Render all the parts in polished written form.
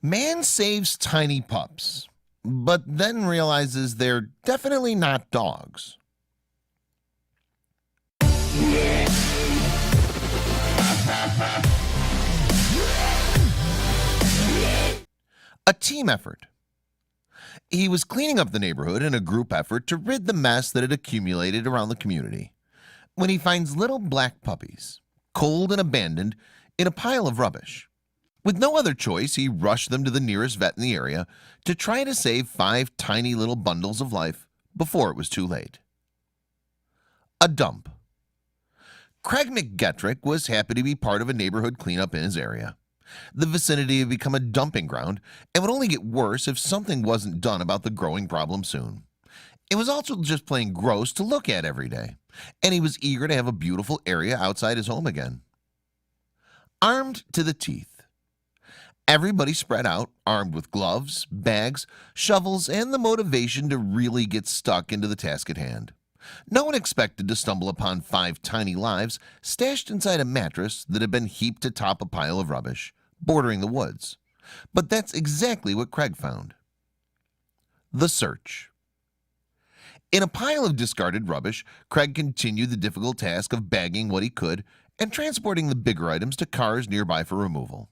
Man saves tiny pups, but then realizes they're definitely not dogs. A team effort. He was cleaning up the neighborhood in a group effort to rid the mess that had accumulated around the community when he finds little black puppies, cold and abandoned, in a pile of rubbish. With no other choice, he rushed them to the nearest vet in the area to try to save 5 tiny little bundles of life before it was too late. A dump. Craig McGettrick was happy to be part of a neighborhood cleanup in his area. The vicinity had become a dumping ground and would only get worse if something wasn't done about the growing problem soon. It was also just plain gross to look at every day, and he was eager to have a beautiful area outside his home again. Armed to the teeth. Everybody spread out, armed with gloves, bags, shovels, and the motivation to really get stuck into the task at hand. No one expected to stumble upon 5 tiny lives stashed inside a mattress that had been heaped atop a pile of rubbish, bordering the woods. But that's exactly what Craig found. The search. In a pile of discarded rubbish, Craig continued the difficult task of bagging what he could and transporting the bigger items to cars nearby for removal.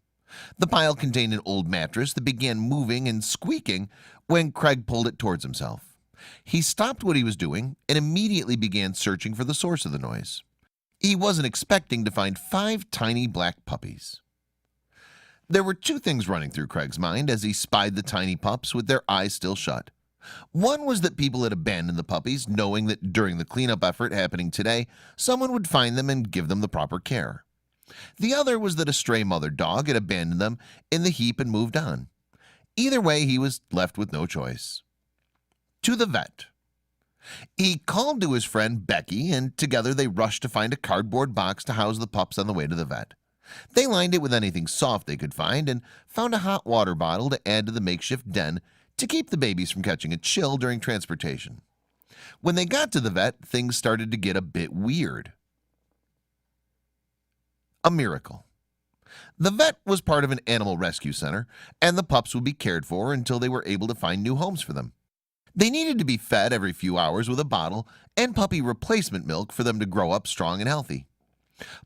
The pile contained an old mattress that began moving and squeaking when Craig pulled it towards himself. He stopped what he was doing and immediately began searching for the source of the noise. He wasn't expecting to find 5 tiny black puppies. There were 2 things running through Craig's mind as he spied the tiny pups with their eyes still shut. One was that people had abandoned the puppies, knowing that during the cleanup effort happening today, someone would find them and give them the proper care. The other was that a stray mother dog had abandoned them in the heap and moved on. Either way, he was left with no choice. To the vet. He called to his friend Becky, and together they rushed to find a cardboard box to house the pups on the way to the vet. They lined it with anything soft they could find and found a hot water bottle to add to the makeshift den to keep the babies from catching a chill during transportation. When they got to the vet, things started to get a bit weird. A miracle. The vet was part of an animal rescue center, and the pups would be cared for until they were able to find new homes for them. They needed to be fed every few hours with a bottle and puppy replacement milk for them to grow up strong and healthy.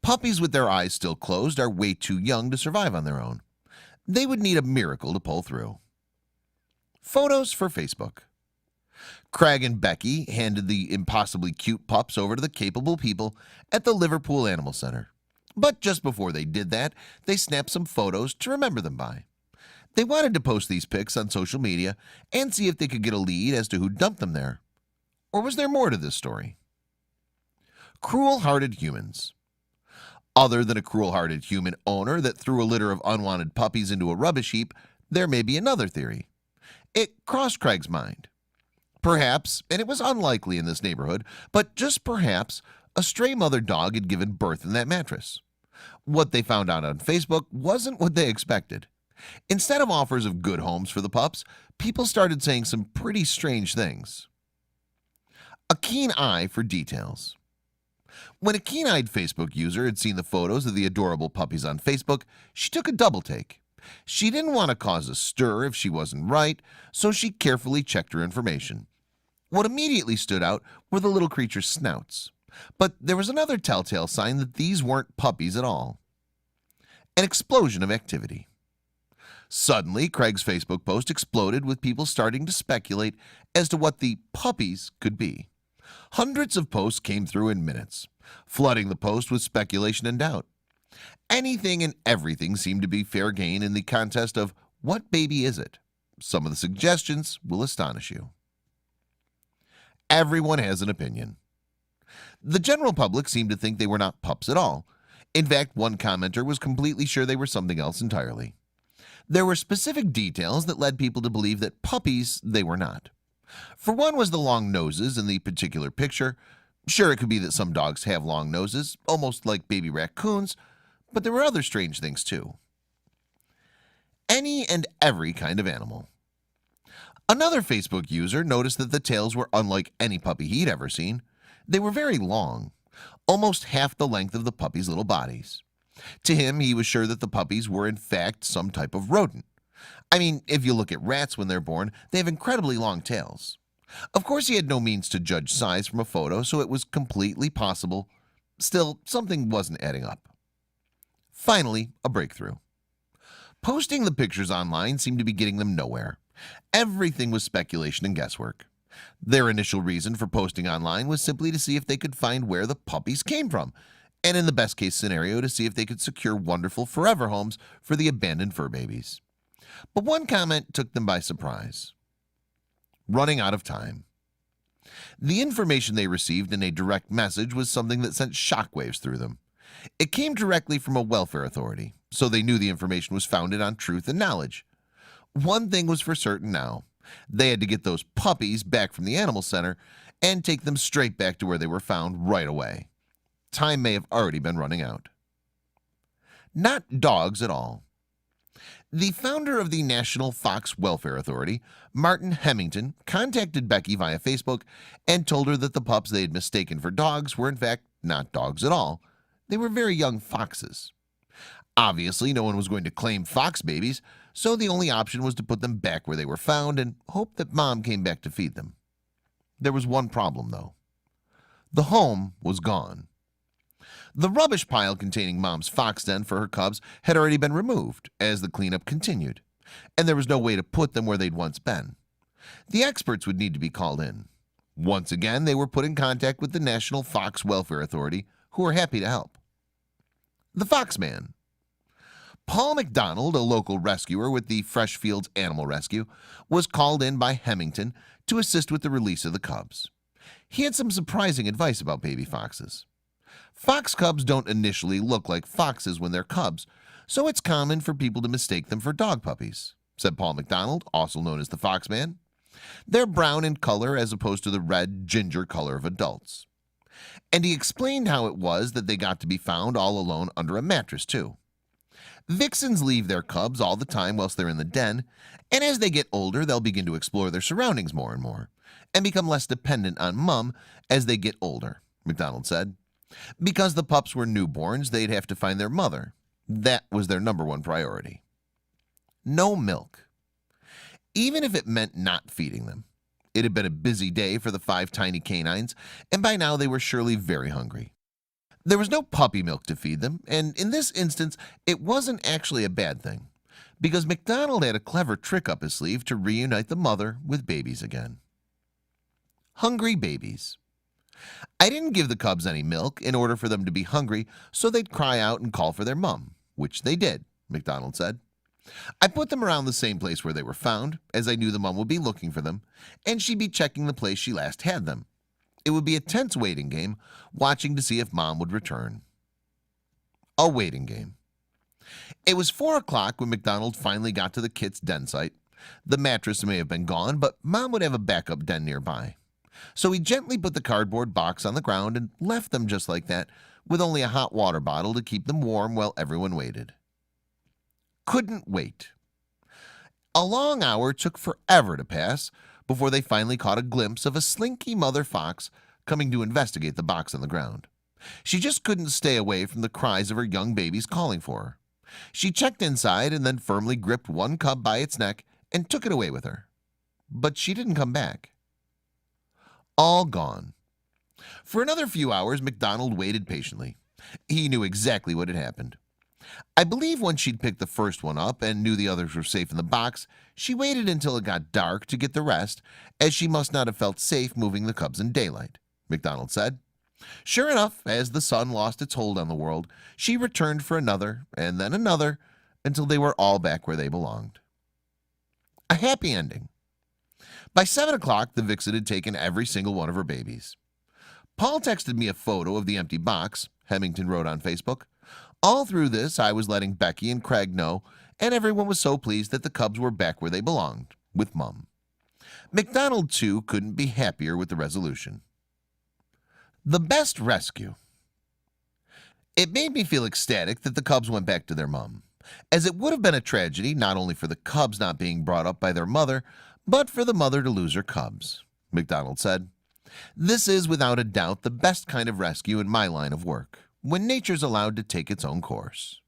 Puppies with their eyes still closed are way too young to survive on their own. They would need a miracle to pull through. Photos for Facebook. Craig and Becky handed the impossibly cute pups over to the capable people at the Liverpool Animal Center. But just before they did that, they snapped some photos to remember them by. They wanted to post these pics on social media and see if they could get a lead as to who dumped them there. Or was there more to this story? Cruel-hearted humans. Other than a cruel-hearted human owner that threw a litter of unwanted puppies into a rubbish heap, there may be another theory. It crossed Craig's mind. Perhaps, and it was unlikely in this neighborhood, but just perhaps, a stray mother dog had given birth in that mattress. What they found out on Facebook wasn't what they expected. Instead of offers of good homes for the pups, people started saying some pretty strange things. A keen eye for details. When a keen-eyed Facebook user had seen the photos of the adorable puppies on Facebook, she took a double take. She didn't want to cause a stir if she wasn't right, so she carefully checked her information. What immediately stood out were the little creatures' snouts. But there was another telltale sign that these weren't puppies at all. An explosion of activity. Suddenly, Craig's Facebook post exploded with people starting to speculate as to what the puppies could be. Hundreds of posts came through in minutes, flooding the post with speculation and doubt. Anything and everything seemed to be fair game in the contest of what baby is it? Some of the suggestions will astonish you. Everyone has an opinion. The general public seemed to think they were not pups at all. In fact, one commenter was completely sure they were something else entirely. There were specific details that led people to believe that puppies they were not. For one was the long noses in the particular picture. Sure, it could be that some dogs have long noses, almost like baby raccoons, but there were other strange things too. Any and every kind of animal. Another Facebook user noticed that the tails were unlike any puppy he'd ever seen. They were very long, almost half the length of the puppies' little bodies. To him, he was sure that the puppies were in fact some type of rodent. I mean, if you look at rats when they're born, they have incredibly long tails. Of course, he had no means to judge size from a photo, so it was completely possible. Still, something wasn't adding up. Finally, a breakthrough. Posting the pictures online seemed to be getting them nowhere. Everything was speculation and guesswork. Their initial reason for posting online was simply to see if they could find where the puppies came from, and in the best case scenario, to see if they could secure wonderful forever homes for the abandoned fur babies. But one comment took them by surprise. Running out of time. The information they received in a direct message was something that sent shockwaves through them. It came directly from a welfare authority, so they knew the information was founded on truth and knowledge. One thing was for certain now. They had to get those puppies back from the animal center and take them straight back to where they were found right away. Time may have already been running out. Not dogs at all. The founder of the National Fox Welfare Authority, Martin Hemington, contacted Becky via Facebook and told her that the pups they had mistaken for dogs were in fact not dogs at all. They were very young foxes. Obviously, no one was going to claim fox babies, so the only option was to put them back where they were found and hope that mom came back to feed them. There was one problem, though. The home was gone. The rubbish pile containing mom's fox den for her cubs had already been removed as the cleanup continued, and there was no way to put them where they'd once been. The experts would need to be called in. Once again, they were put in contact with the National Fox Welfare Authority, who were happy to help. The Foxman. Paul McDonald, a local rescuer with the Freshfields Animal Rescue, was called in by Hemington to assist with the release of the cubs. He had some surprising advice about baby foxes. Fox cubs don't initially look like foxes when they're cubs, so it's common for people to mistake them for dog puppies, said Paul McDonald, also known as the Foxman. They're brown in color as opposed to the red ginger color of adults. And he explained how it was that they got to be found all alone under a mattress too. Vixens leave their cubs all the time whilst they're in the den, and as they get older they'll begin to explore their surroundings more and more, and become less dependent on mom as they get older, McDonald said. Because the pups were newborns, they'd have to find their mother. That was their #1 priority. No milk. Even if it meant not feeding them. It had been a busy day for the 5 tiny canines, and by now they were surely very hungry. There was no puppy milk to feed them, and in this instance, it wasn't actually a bad thing, because McDonald had a clever trick up his sleeve to reunite the mother with babies again. Hungry babies. I didn't give the cubs any milk in order for them to be hungry, so they'd cry out and call for their mom, which they did, McDonald said. I put them around the same place where they were found, as I knew the mom would be looking for them, and she'd be checking the place she last had them. It would be a tense waiting game, watching to see if mom would return. A waiting game. It was 4 o'clock when McDonald finally got to the kit's den site. The mattress may have been gone, but mom would have a backup den nearby. So he gently put the cardboard box on the ground and left them just like that, with only a hot water bottle to keep them warm while everyone waited. Couldn't wait. A long hour took forever to pass before they finally caught a glimpse of a slinky mother fox coming to investigate the box on the ground. She just couldn't stay away from the cries of her young babies calling for her. She checked inside and then firmly gripped one cub by its neck and took it away with her. But she didn't come back. All gone. For another few hours, McDonald waited patiently. He knew exactly what had happened. I believe once she'd picked the first one up and knew the others were safe in the box, she waited until it got dark to get the rest, as she must not have felt safe moving the cubs in daylight, McDonald said. Sure enough, as the sun lost its hold on the world, she returned for another and then another until they were all back where they belonged. A happy ending. By 7 o'clock, the vixen had taken every single one of her babies. Paul texted me a photo of the empty box, Hemington wrote on Facebook. All through this, I was letting Becky and Craig know, and everyone was so pleased that the cubs were back where they belonged, with Mum. McDonald, too, couldn't be happier with the resolution. The best rescue. It made me feel ecstatic that the cubs went back to their mom, as it would have been a tragedy not only for the cubs not being brought up by their mother, but for the mother to lose her cubs, McDonald said. This is without a doubt the best kind of rescue in my line of work, when nature's allowed to take its own course.